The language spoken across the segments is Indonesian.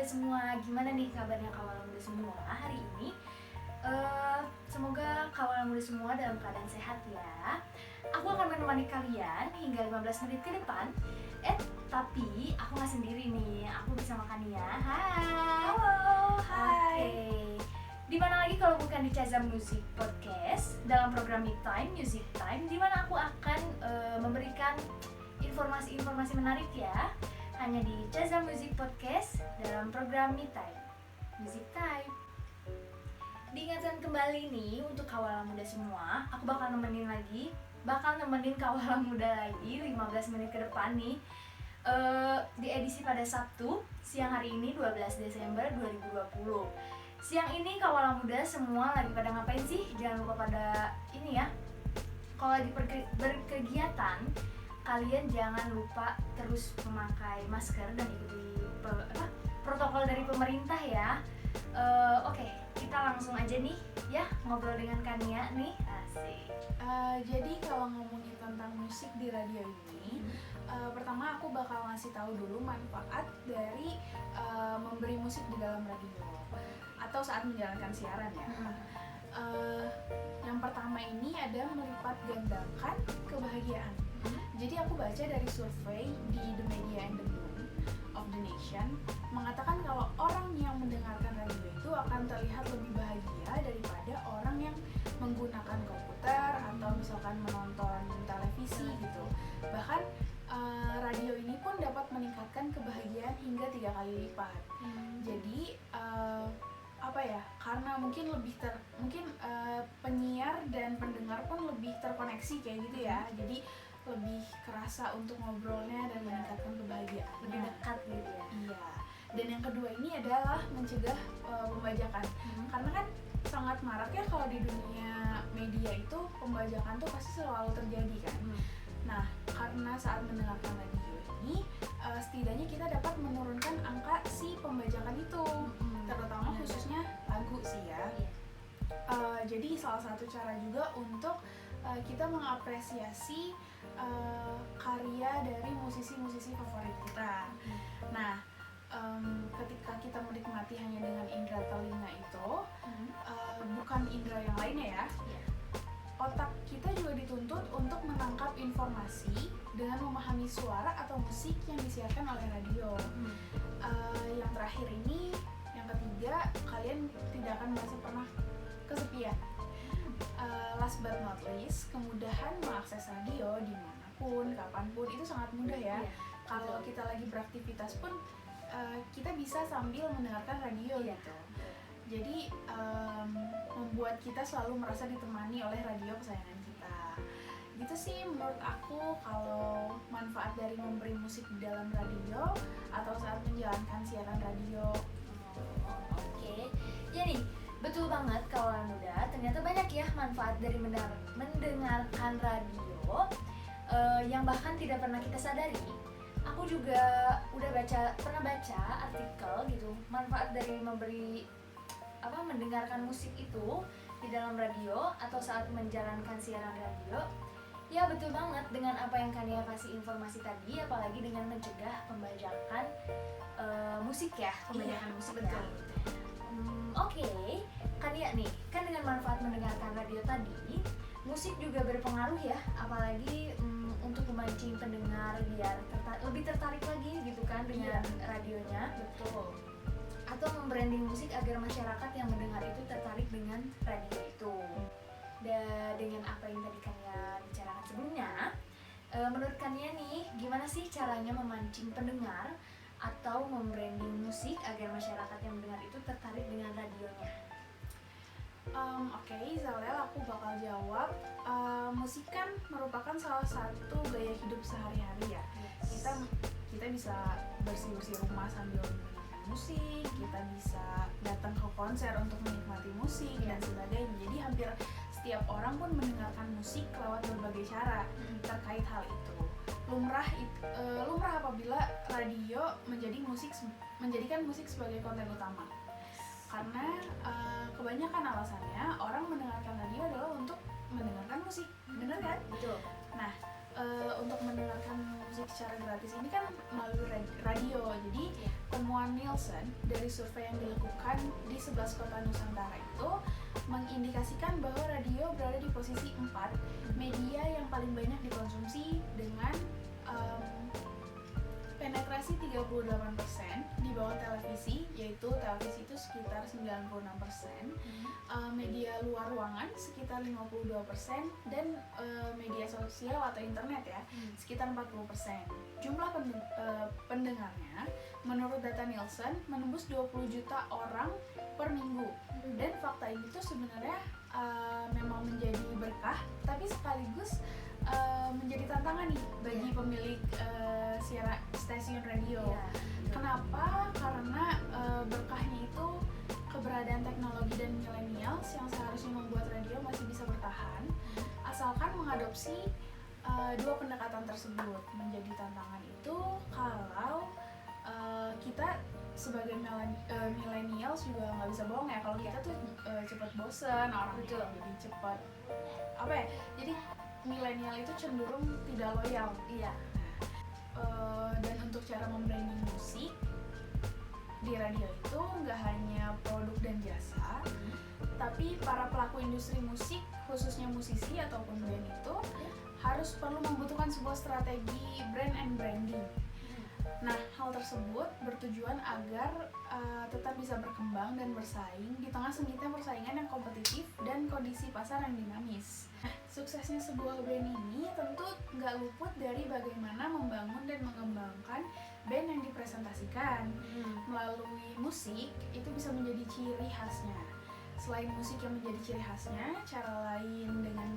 semua, gimana nih kabarnya kawalan muda semua hari ini? Semoga kawalan muda semua dalam keadaan sehat ya. Aku akan menemani kalian hingga 15 menit ke depan. Tapi aku nggak sendiri nih, aku bersama Kania. Hai. Halo, hai. Oke. Di mana lagi kalau bukan di Caza Music Podcast dalam program Me Time, Music Time, di mana aku akan memberikan informasi-informasi menarik ya, hanya di Caza Music Podcast dalam program Me Time, Music Time. Diingatkan kembali nih untuk kawalan muda semua, aku bakal nemenin kawalan muda lagi 15 menit ke depan nih. Di edisi pada Sabtu siang hari ini 12 Desember 2020. Siang ini kawalan muda semua lagi pada ngapain sih? Jangan lupa pada ini ya. Kalau lagi berkegiatan, kalian jangan lupa terus memakai masker dan ikuti protokol dari pemerintah ya. Oke, kita langsung aja nih ya ngobrol dengan Kania nih. Asik. Jadi kalau ngomongin tentang musik di radio ini, pertama aku bakal ngasih tahu dulu manfaat dari memberi musik di dalam radio atau saat menjalankan siaran ya. Yang pertama ini ada melipat gandakan kebahagiaan. Jadi aku baca dari survei di The Media and the Mood of the Nation mengatakan kalau orang yang mendengarkan radio itu akan terlihat lebih bahagia daripada orang yang menggunakan komputer atau misalkan menonton televisi gitu. Bahkan radio ini pun dapat meningkatkan kebahagiaan hingga 3 kali lipat. Jadi karena mungkin penyiar dan pendengar pun lebih terkoneksi kayak gitu ya. Jadi lebih kerasa untuk ngobrolnya dan meningkatkan kebahagiaan. Lebih dekat gitu ya. Iya. Dan yang kedua ini adalah mencegah pembajakan. Karena kan sangat marak ya kalau di dunia media itu pembajakan tuh pasti selalu terjadi kan. Nah, karena saat mendengarkan radio ini setidaknya kita dapat menurunkan angka si pembajakan itu, terutama khususnya lagu sih ya. Jadi salah satu cara juga untuk kita mengapresiasi karya dari musisi-musisi favorit kita. Nah, ketika kita menikmati hanya dengan indera telinga itu, bukan indera yang lainnya ya. Otak kita juga dituntut untuk menangkap informasi dengan memahami suara atau musik yang disiarkan oleh radio. Yang terakhir ini, yang ketiga, kalian tidak akan merasa pernah kesepian. Last but not least, kemudahan mengakses radio dimanapun, kapanpun, itu sangat mudah ya. Kalau kita lagi beraktivitas pun, kita bisa sambil mendengarkan radio gitu. Jadi membuat kita selalu merasa ditemani oleh radio kesayangan kita. Gitu sih menurut aku kalau manfaat dari memberi musik di dalam radio atau saat menjalankan siaran radio. Oke. Ya nih, betul banget kawan muda. Ternyata banyak ya manfaat dari mendengarkan radio yang bahkan tidak pernah kita sadari. Aku juga pernah baca artikel gitu, manfaat dari mendengarkan musik itu di dalam radio atau saat menjalankan siaran radio. Ya betul banget dengan apa yang Kania kasih informasi tadi, apalagi dengan mencegah pembajakan musik ya, musik betul. ya. Oke, Kania nih, kan dengan manfaat mendengarkan radio tadi, musik juga berpengaruh ya, apalagi untuk memancing pendengar biar lebih tertarik lagi gitu kan dengan radionya. Betul. Atau membranding musik agar masyarakat yang mendengar itu tertarik dengan radio itu. Dan dengan apa yang tadi Kania bicarakan sebelumnya, menurut Kania nih, gimana sih caranya memancing pendengar atau membranding musik agar masyarakat yang mendengar itu tertarik dengan radionya? Oke, Zalel, aku bakal jawab. Musik kan merupakan salah satu gaya hidup sehari-hari ya. Kita bisa bersih-bersih rumah sambil mendengarkan musik, kita bisa datang ke konser untuk menikmati musik dan sebagainya. Jadi hampir setiap orang pun mendengarkan musik lewat berbagai cara terkait hal itu. Lumrah apabila radio menjadikan musik sebagai konten utama. Karena kebanyakan alasannya orang mendengarkan radio adalah untuk mendengarkan musik, bener kan? Betul. Nah, untuk mendengarkan musik secara gratis ini kan melalui radio. Jadi temuan Nielsen dari survei yang dilakukan di 11 kota Nusantara itu mengindikasikan bahwa radio berada di posisi 4 media yang paling banyak dikonsumsi dengan penetrasi 38% di bawah televisi, yaitu televisi itu sekitar 96%, media luar ruangan sekitar 52%, dan media sosial atau internet ya sekitar 40%. Jumlah pendengarnya menurut data Nielsen menembus 20 juta orang per minggu. Dan fakta ini tuh sebenarnya memang menjadi berkah, tapi sekaligus menjadi tantangan nih bagi pemilik stasiun radio. Kenapa? Karena berkahnya itu keberadaan teknologi dan millennials yang seharusnya membuat radio masih bisa bertahan, asalkan mengadopsi dua pendekatan tersebut. Menjadi tantangan itu kalau kita sebagai millennials juga nggak bisa bohong ya, kalau kita tuh cepat bosen, orang itu lebih cepat jadi milenial itu cenderung tidak loyal. Dan untuk cara membranding musik di radio itu nggak hanya produk dan jasa, tapi para pelaku industri musik, khususnya musisi ataupun band itu harus perlu membutuhkan sebuah strategi brand and branding. Nah, hal tersebut bertujuan agar tetap bisa berkembang dan bersaing di tengah sengitnya persaingan yang kompetitif dan kondisi pasar yang dinamis. Suksesnya sebuah band ini tentu nggak luput dari bagaimana membangun dan mengembangkan band yang dipresentasikan. Melalui musik, itu bisa menjadi ciri khasnya. Selain musik yang menjadi ciri khasnya, cara lain dengan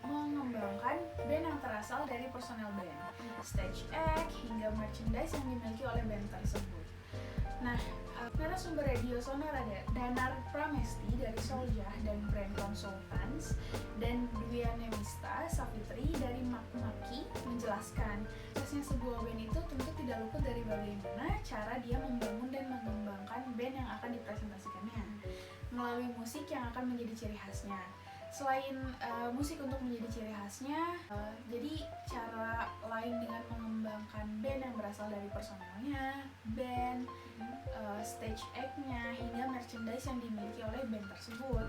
mengembangkan band yang terasal dari personel band, stage act, hingga merchandise yang dimiliki oleh band tersebut. Nah, narasumber radio Sonora Danar Pramesti dari Soljah dan Brand Consultants, dan Dwi Anemista Savitri dari Maki menjelaskan suksesnya sebuah band itu tentu tidak luput dari bagaimana cara dia membangun dan mengembangkan band yang akan dipresentasikannya melalui musik yang akan menjadi ciri khasnya. Selain musik untuk menjadi ciri khasnya, jadi cara lain dengan mengembangkan band yang berasal dari personelnya, band, stage act-nya, hingga merchandise yang dimiliki oleh band tersebut.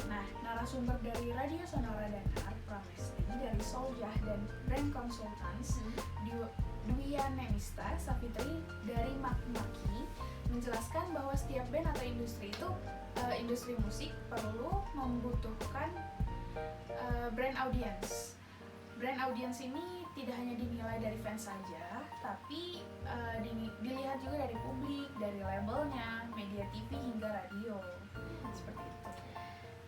Nah, narasumber dari Radio Sonora Danar Pramesti dari Soljah dan Brand Consultants, Dwi Anemista Savitri dari Maki menjelaskan bahwa setiap band atau industri itu industri musik perlu membutuhkan brand audience. Brand audience ini tidak hanya dinilai dari fans saja, tapi dilihat juga dari publik, dari labelnya, media TV hingga radio. Seperti itu.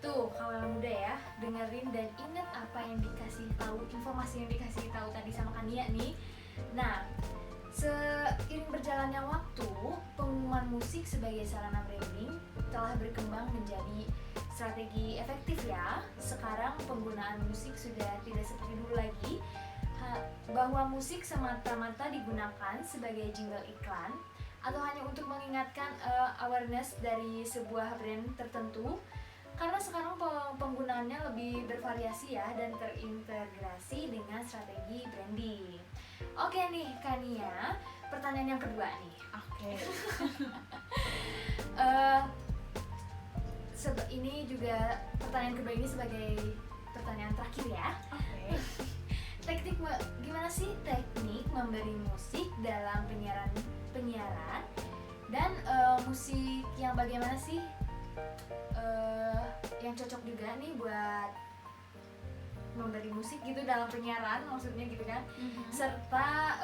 Tuh, kawan muda ya, dengerin dan ingat apa yang dikasih tahu, informasi yang dikasih tahu tadi sama Kania nih. Nah, seiring berjalannya waktu, pengumuman musik sebagai sarana branding telah berkembang menjadi strategi efektif ya. Sekarang penggunaan musik sudah tidak seperti dulu lagi, bahwa musik semata-mata digunakan sebagai jingle iklan atau hanya untuk mengingatkan awareness dari sebuah brand tertentu. Karena sekarang penggunaannya lebih bervariasi ya dan terintegrasi dengan strategi branding. Oke nih Kania, pertanyaan yang kedua nih. Ini juga pertanyaan kedua ini sebagai pertanyaan terakhir ya. Gimana sih teknik memberi musik dalam penyiaran dan musik yang bagaimana sih yang cocok juga nih buat memberi musik gitu dalam penyiaran, maksudnya gitu kan, serta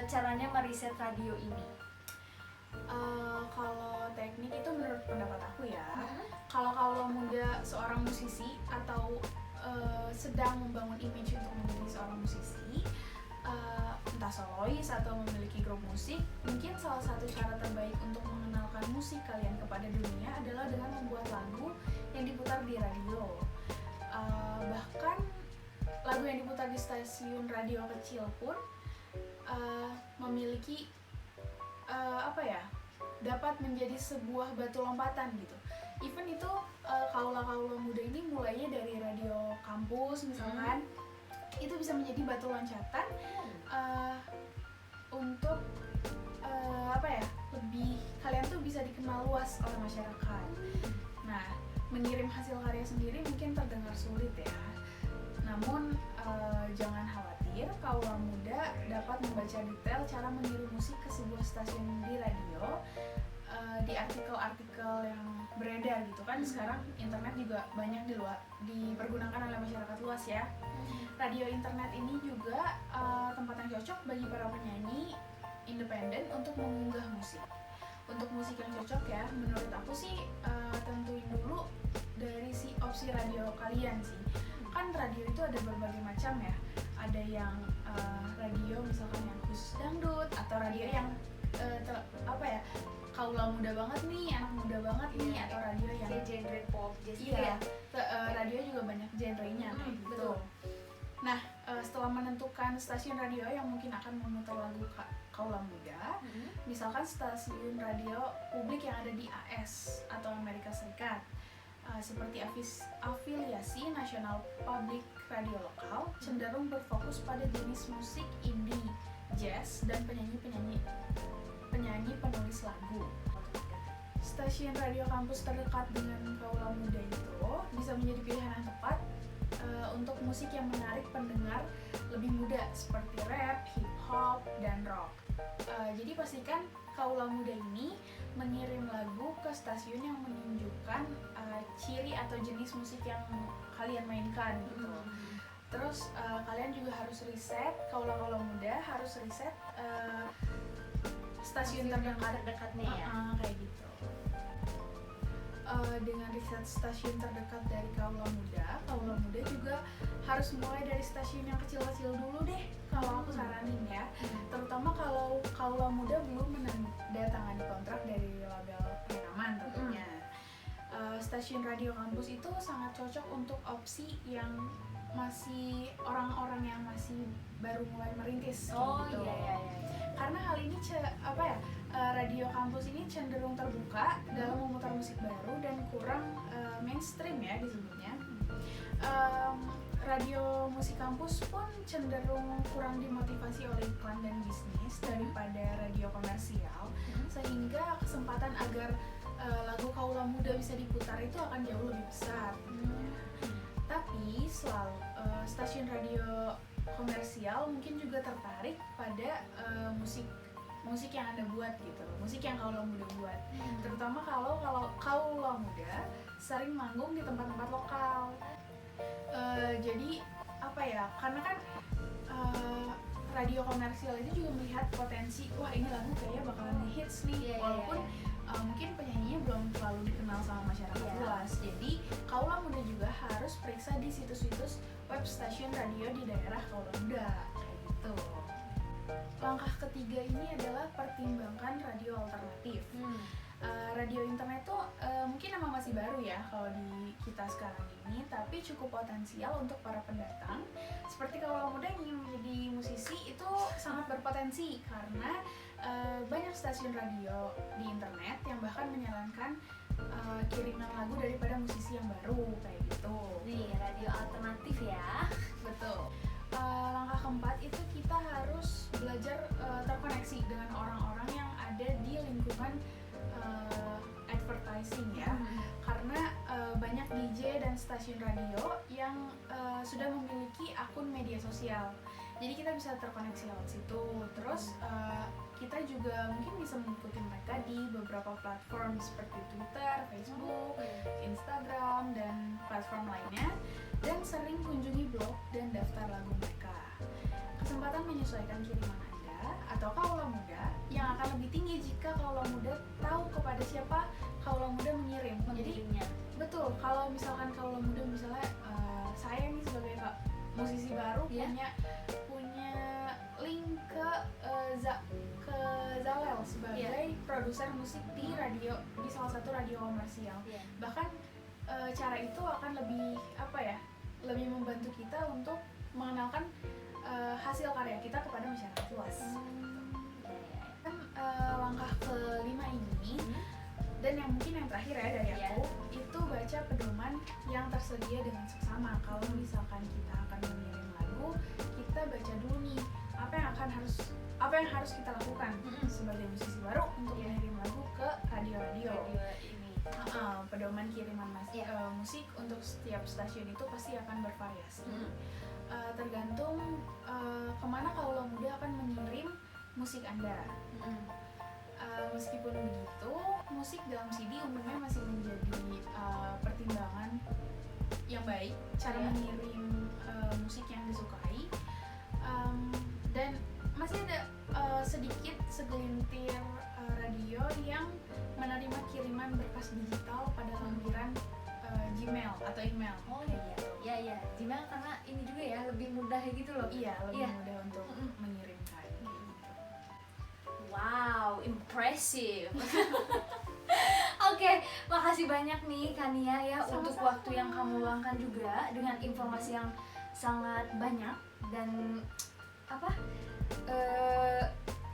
caranya meriset radio ini. Kalau teknik itu menurut pendapat aku ya, kalau muda seorang musisi atau sedang membangun image untuk menjadi seorang musisi, entah solois atau memiliki grup musik, mungkin salah satu cara terbaik untuk mengenalkan musik kalian kepada dunia adalah dengan membuat lagu yang diputar di radio. Bahkan lagu yang diputar di stasiun radio kecil pun memiliki dapat menjadi sebuah batu lompatan gitu. Even itu kaula-kaula muda ini mulainya dari radio kampus misalkan, itu bisa menjadi batu loncatan untuk lebih kalian tuh bisa dikenal luas oleh masyarakat. Nah, mengirim hasil karya sendiri mungkin terdengar sulit ya. Namun jangan khawatir, kaula muda dapat membaca detail cara mengirim musik ke sebuah stasiun di radio, di artikel-artikel yang beredar gitu kan. Sekarang internet juga banyak dipergunakan oleh masyarakat luas ya. Radio internet ini juga tempat yang cocok bagi para penyanyi independen untuk mengunggah musik. Untuk musik yang cocok ya, menurut aku sih tentuin dulu dari si opsi radio kalian sih. Kan radio itu ada berbagai macam ya. Ada yang radio misalkan yang khusus dangdut, atau radio yang kaula muda banget nih, anak muda banget nih, atau radio yang genre pop, jazz ya. Radio juga banyak genrenya kayak gitu. Betul. Nah, setelah menentukan stasiun radio yang mungkin akan memutar lagu kaula muda, misalkan stasiun radio publik yang ada di AS atau Amerika Serikat, seperti afiliasi National Public Radio lokal, cenderung berfokus pada jenis musik indie, jazz, dan penyanyi penulis lagu. Stasiun radio kampus terdekat dengan kaula muda itu bisa menjadi pilihan yang tepat untuk musik yang menarik pendengar lebih muda seperti rap, hip hop, dan rock. Jadi pastikan kaula muda ini mengirim lagu ke stasiun yang menunjukkan ciri atau jenis musik yang kalian mainkan gitu. Terus kalian juga harus riset, kaula muda harus riset stasiun terdekatnya ya. Kayak gitu. Dengan riset stasiun terdekat dari kaula muda juga harus mulai dari stasiun yang kecil-kecil dulu deh, kalau aku saranin ya. Terutama kalau kaula muda belum menandatangani kontrak dari label rekaman tentunya. Stasiun radio kampus itu sangat cocok untuk opsi yang masih orang-orang yang masih baru mulai merintis gitu. Iya. Karena hal ini radio kampus ini cenderung terbuka dalam memutar musik baru dan kurang mainstream ya disebutnya. Radio musik kampus pun cenderung kurang dimotivasi oleh iklan dan bisnis daripada radio komersial, sehingga kesempatan agar lagu kaula muda bisa diputar itu akan jauh lebih besar. Tapi stasiun radio komersial mungkin juga tertarik pada musik yang Anda buat gitu, musik yang kaula muda buat. Terutama kalau kaula muda sering manggung di tempat-tempat lokal. Jadi karena kan radio komersial itu juga melihat potensi, wah ini lagu kayaknya bakalan hits nih, walaupun mungkin penyanyinya belum terlalu dikenal sama masyarakat luas. Jadi kaula muda juga harus periksa di situs-situs web stasiun radio di daerah kaula muda kayak gitu. Langkah ketiga ini adalah pertimbangkan radio alternatif. Radio internet tuh mungkin emang masih baru ya kalau di kita sekarang ini, tapi cukup potensial untuk para pendatang. Seperti kaula muda yang ingin menjadi musisi itu sangat berpotensi karena banyak stasiun radio di internet yang bahkan menyarankan kiriman lagu daripada musisi yang baru kayak gitu. Nih, radio alternatif ya. Betul. Langkah keempat itu kita harus belajar terkoneksi dengan orang-orang yang ada di lingkungan advertising ya. Karena banyak DJ dan stasiun radio yang sudah memiliki akun media sosial. Jadi kita bisa terkoneksi lewat situ. Terus kita juga mungkin bisa mengikuti mereka di beberapa platform seperti Twitter, Facebook, Instagram, dan platform lainnya. Dan sering kunjungi blog dan daftar lagu mereka. Kesempatan menyesuaikan kiriman Anda atau kaula muda yang akan lebih tinggi jika kaula muda tahu kepada siapa kaula muda mengirim. Jadi betul, kalau misalkan kaula muda misalnya saya nih sebagai musisi baru punya link ke Zalel sebagai produser musik di salah satu radio komersial. Bahkan cara itu akan lebih membantu kita untuk mengenalkan hasil karya kita kepada masyarakat luas. Langkah kelima ini dan yang mungkin yang terakhir ya dari aku itu baca pedoman yang tersedia dengan seksama. Kalau misalkan kita akan mengirim lagu kita baca dulu nih apa yang harus kita lakukan sebagai musisi baru untuk mengirim lagu ke radio-radio. Ini. Pedoman kiriman musik untuk setiap stasiun itu pasti akan bervariasi. Tergantung kemana Kaula Muda akan mengirim musik Anda. Meskipun begitu, musik dalam CD umumnya masih menjadi pertimbangan yang baik cara mengirim musik yang disukai, dan masih ada sedikit segelintir radio yang menerima kiriman berkas digital pada lampiran Gmail atau email. Oh iya, Gmail karena ini juga ya lebih mudah gitu loh. Iya, lebih mudah untuk mengirimkan. Wow, impressive. Oke, makasih banyak nih Kania ya untuk waktu yang kamu luangkan juga dengan informasi yang sangat banyak dan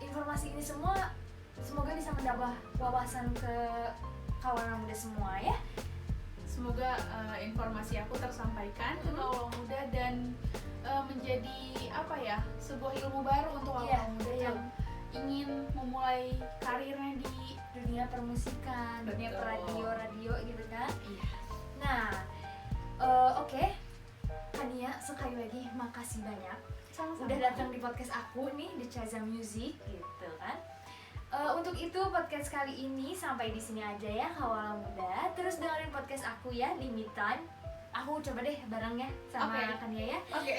informasi ini semua semoga bisa menambah wawasan ke kawan muda semua ya. Semoga informasi aku tersampaikan ke kaula muda dan menjadi sebuah ilmu baru untuk kaula muda yang ingin memulai karirnya di dunia permusikan, dunia radio gitu kan. Iya. Nah, oke. Kania, sekali lagi makasih banyak. Sama-sama. Udah datang di podcast aku nih di Caza Music gitu kan. Untuk itu podcast kali ini sampai di sini aja ya kaula muda. Terus dengerin podcast aku ya di Me Time. Aku coba deh barengnya sama Kania ya. Oke.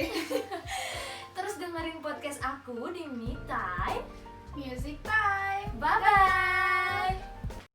Terus dengerin podcast aku di Me Time Music Time. Bye bye.